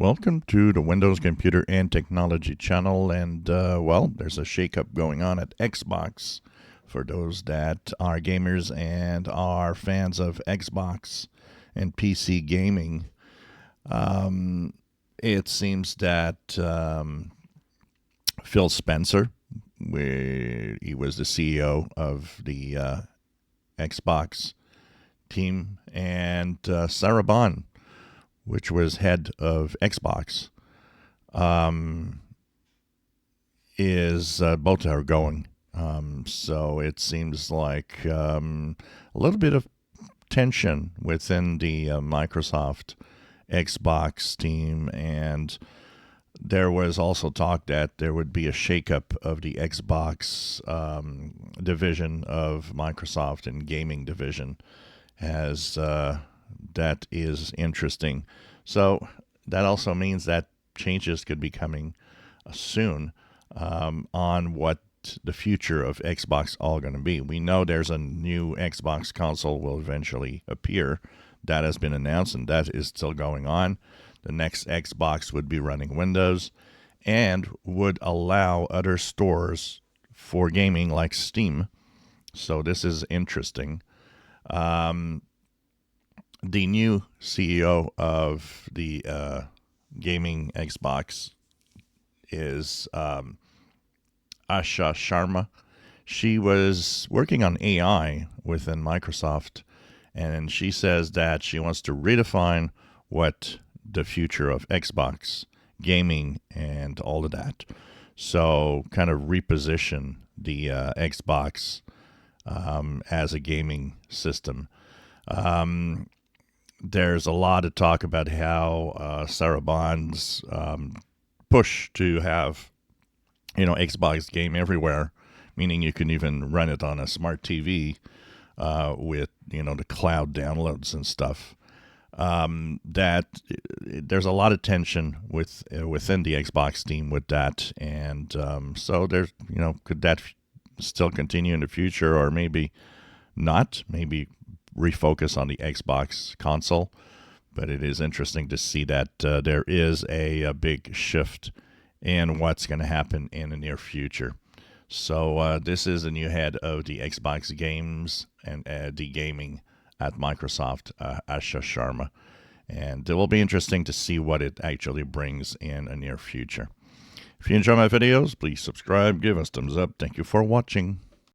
Welcome to the Windows Computer and Technology channel. And, well, there's a shakeup going on at Xbox for those that are gamers and are fans of Xbox and PC gaming. It seems that Phil Spencer, where he was the CEO of the Xbox team, and Sarah Bond, which was head of Xbox, is both are going. So it seems like a little bit of tension within the Microsoft Xbox team, and there was also talk that there would be a shakeup of the Xbox division of Microsoft and gaming division, as that is interesting. So that also means that changes could be coming soon on what the future of Xbox all going to be. We know there's a new Xbox console will eventually appear. That has been announced, and that is still going on. The next Xbox would be running Windows and would allow other stores for gaming like Steam. So this is interesting. The new CEO of the gaming Xbox is Asha Sharma. She was working on AI within Microsoft, and she says that she wants to redefine what the future of Xbox gaming and all of that. So, kind of reposition the Xbox as a gaming system. There's a lot of talk about how Sarah Bond's push to have, Xbox game everywhere, meaning you can even run it on a smart TV with, the cloud downloads and stuff. That there's a lot of tension within the Xbox team with that, and so there's, could that still continue in the future, or maybe not? Maybe refocus on the Xbox console. But it is interesting to see that there is a big shift in what's going to happen in the near future. So this is the new head of the Xbox games and the gaming at Microsoft, Asha Sharma. And it will be interesting to see what it actually brings in the near future. If you enjoy my videos, please subscribe, give us thumbs up. Thank you for watching.